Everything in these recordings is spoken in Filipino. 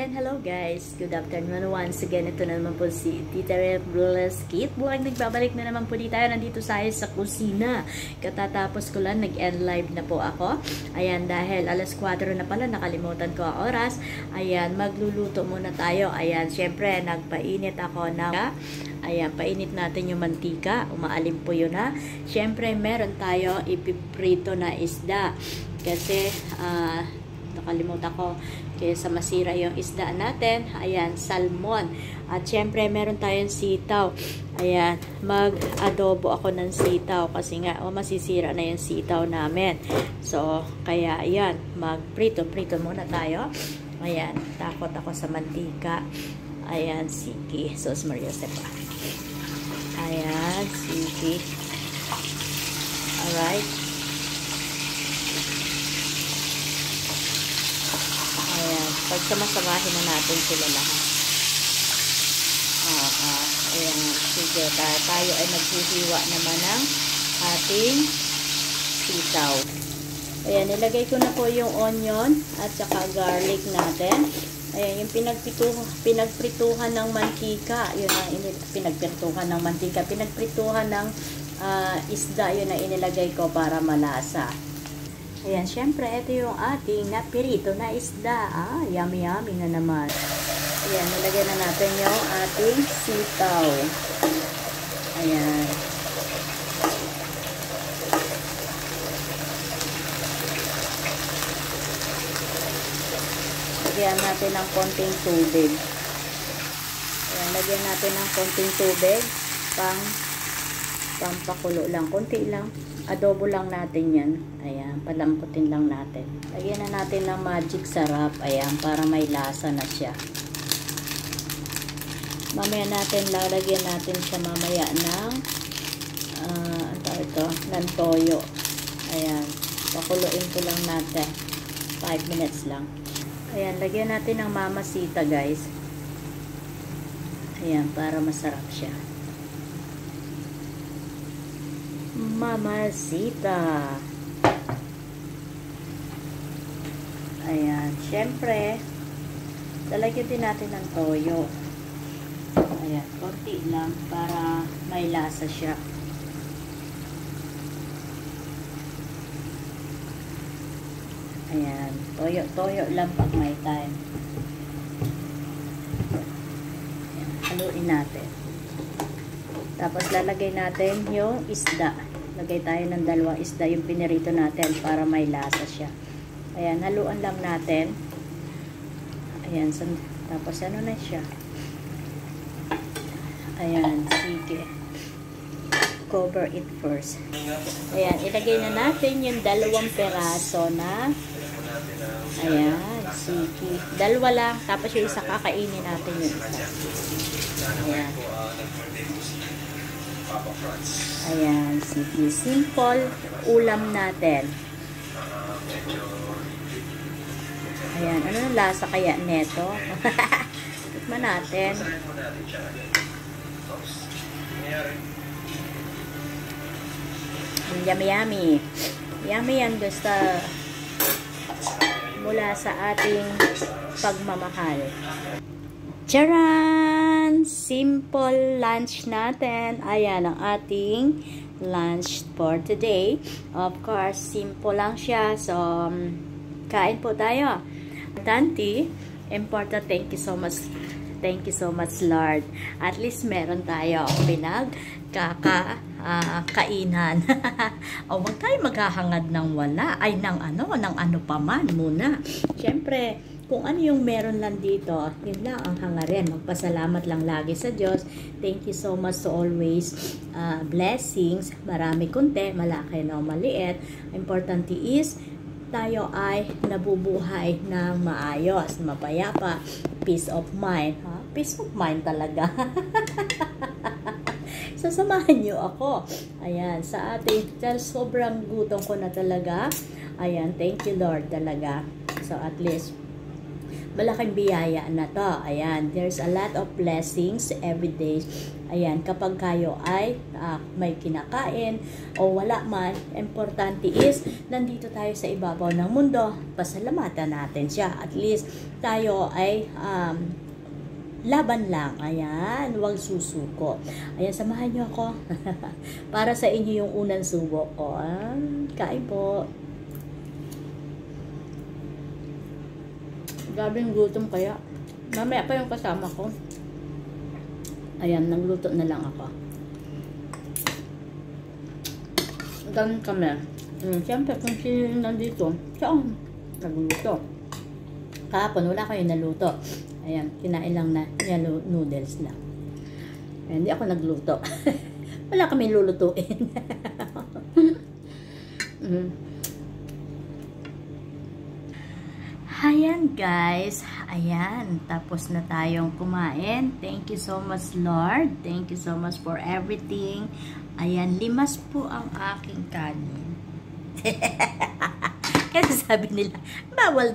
And hello guys, good afternoon once again. Ito na naman po si Tita Rebula's Kit Vlog. Nagbabalik na naman po dito tayo. Nandito tayo sa kusina. Katatapos ko lang, nag-end live na po ako. Ayan, dahil alas 4 na pala, nakalimutan ko ang oras. Ayan, magluluto muna tayo. Ayan, syempre, nagpainit ako ng ayan, painit natin yung mantika. Umaalim po yun ha. Syempre, meron tayo ipiprito na isda. Kasi, nakalimutan ko kaysa masira yung isda natin. Ayan, salmon. At syempre, meron tayong sitaw. Ayan, mag-adobo ako ng sitaw kasi nga, masisira na yung sitaw namin. So, kaya ayan, mag-prito muna tayo. Ayan, takot ako sa mantika. Ayan, sige. Sos Maria Sepa. Ayan, sige. Alright. Ayan, pagsamasamahin na natin sila lahat. Ayan, sige, tayo ay naghihiwa naman ng ating sitaw. Ayan, nilagay ko na po yung onion at saka garlic natin. Ayan, yung pinagprituhan ng mantika, yun ang pinagprituhan ng mantika, pinagprituhan ng isda, yun ang inilagay ko para malasa. Ayan, syempre, ito yung ating napirito na isda. Yummy na naman. Ayan, nilagyan na natin yung ating sitaw. Ayan. Lagyan natin ng konting tubig. Ayan, lagyan natin ng konting tubig. Pampakulo lang. Konti lang. Adobo lang natin yan. Ayan, palamputin lang natin. Lagyan na natin ng magic sarap. Ayan, para may lasa na siya. Mamaya natin, lalagyan natin siya mamaya ng ng toyo. Ayan, pakuluin ko lang natin. 5 minutes lang. Ayan, lagyan natin ng mamasita guys. Ayan, para masarap siya. Mamasita. Ayan, syempre lalagyan din natin ng toyo. Ayan, konti lang para may lasa siya. Ayan, toyo lang pag may time. Ayan, haluin natin. Tapos lalagay natin yung isda. Lagay tayo ng dalawang isda yung pinirito natin para may lasa siya. Ayan, haluan lang natin. Ayan, tapos ano na siya. Ayan, sige. Cover it first. Ayan, ilagay na natin yung dalawang peraso na. Ayan, sige. Dalawa lang, tapos yung isa kakainin natin yung isa. Ayan. Ayan, sige. Simple ulam natin. Ayan, ano yung lasa kaya neto? Tikman natin. Yummy. Yummy yan gusto mula sa ating pagmamahal. Charan! Simple lunch natin. Ayan ang ating lunch for today. Of course, simple lang siya. So, kain po tayo. Important. Thank you so much. Thank you so much, Lord. At least meron tayo kainan. O, wag tayo maghahangad ng wala. Ay, ng ano pa man muna. Siyempre, kung ano yung meron lang dito, yun lang ang hangarin. Magpasalamat lang lagi sa Diyos. Thank you so much to always blessings. Marami kunti, malaki o maliit. Importante is, tayo ay nabubuhay ng maayos, mapayapa, peace of mind. Peace of mind talaga. Sasamahan nyo ako. Ayan, sa ating, sobrang gutom ko na talaga. Ayan, thank you Lord talaga. So at least, malaking biyaya na to. Ayan, there's a lot of blessings every day. Ayan, kapag kayo ay may kinakain o wala man, importante is nandito tayo sa ibabaw ng mundo, pasalamatan natin siya. At least tayo ay laban lang. Ayan, huwag susuko. Ayan, samahan nyo ako para sa inyo yung unang subo ko. Kain po. Gabing gutom kaya. Mamaya pa yung kasama ko. Ayan, nagluto na lang ako. Ganun kami. Siyempre, kung sino nandito, siya ang nagluto. Kahapon, wala kayo naluto. Ayan, kinain lang na yellow noodles lang. Ayan, hindi ako nagluto. Wala kami lulutuin. Ayan guys, ayan, tapos na tayong kumain. Thank you so much Lord. Thank you so much for everything. Ayan, limas po ang aking kanin. Kasi sabi nila, bawal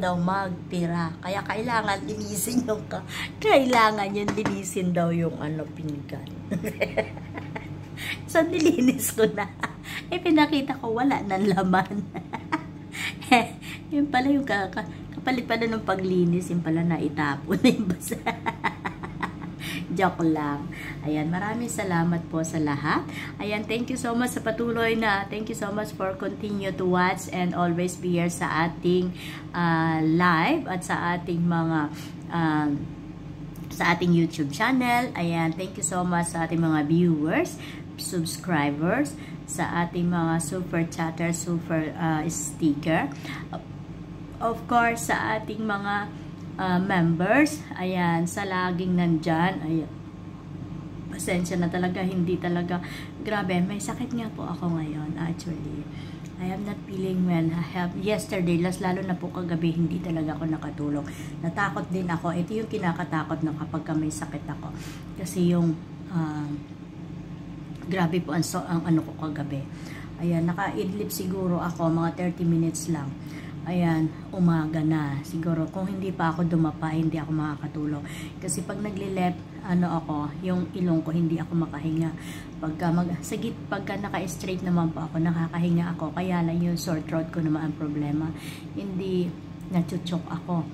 daw magtira. Kaya kailangan linisin yung kailangan yung linisin daw yung pinggan. So nilinis ko na. Pinakita ko wala ng laman. Yun pala yung kapalit pala ng paglinis, yung pala na itapon na yung basa. Joke lang. Ayan, maraming salamat po sa lahat. Ayan, thank you so much sa patuloy na. Thank you so much for continue to watch and always be here sa ating live at sa ating mga sa ating YouTube channel. Ayan, thank you so much sa ating mga viewers, subscribers, sa ating mga super chatter, super sticker. Of course, sa ating mga members, ayan, sa laging nandyan, ayan, pasensya na talaga, hindi talaga, grabe, may sakit nga po ako ngayon, actually. I am not feeling well. Yesterday, lalo na po kagabi, hindi talaga ako nakatulog. Natakot din ako. Ito yung kinakatakot na kapag may sakit ako. Kasi yung, grabe po ang ano ko kagabi. Ayan, naka-idlip siguro ako, mga 30 minutes lang. Ayan, umaga na. Siguro, kung hindi pa ako dumapa, hindi ako makakatulog. Kasi pag naglilep, ako, yung ilong ko, hindi ako makahinga. Pagka naka-straight naman po ako, nakakahinga ako. Kaya lang yung sore throat ko naman ang problema. Hindi nachuchok ako.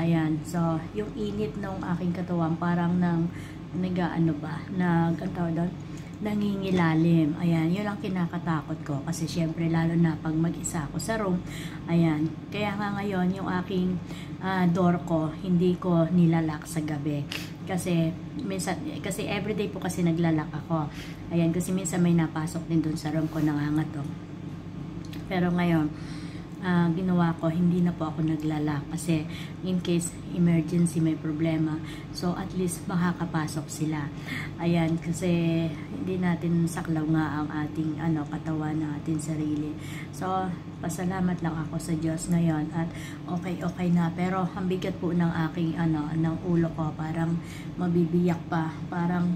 Ayan, so, yung init ng aking katawan, parang nangingilalim. Ayan, yun ang kinakatakot ko. Kasi syempre, lalo na pag mag-isa ako sa room. Ayan, kaya nga ngayon, yung aking door ko, hindi ko nilalak sa gabi. Kasi everyday po kasi naglalak ako. Ayan, kasi minsan may napasok din dun sa room ko, nangangatok. Pero ngayon, ginawa ko, hindi na po ako naglalak kasi in case emergency may problema, so at least makakapasok sila. Ayan, kasi hindi natin saklaw nga ang ating katawan ng ating sarili. So pasalamat lang ako sa Diyos ngayon at okay na, pero ang bigat po ng aking ng ulo ko, parang mabibiyak pa, parang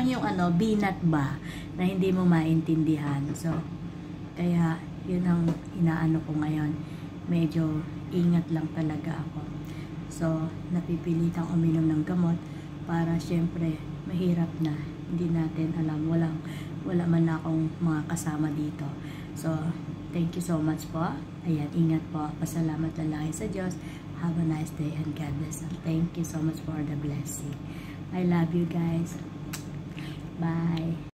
yung binat ba na hindi mo maintindihan. So kaya yun ang inaano ko ngayon. Medyo ingat lang talaga ako. So, napipilitang uminom ng gamot para syempre mahirap na. Hindi natin alam. Wala man akong mga kasama dito. So, thank you so much po. Ayan, ingat po. Pasalamat lalaki sa Diyos. Have a nice day and God bless. Thank you so much for the blessing. I love you guys. Bye.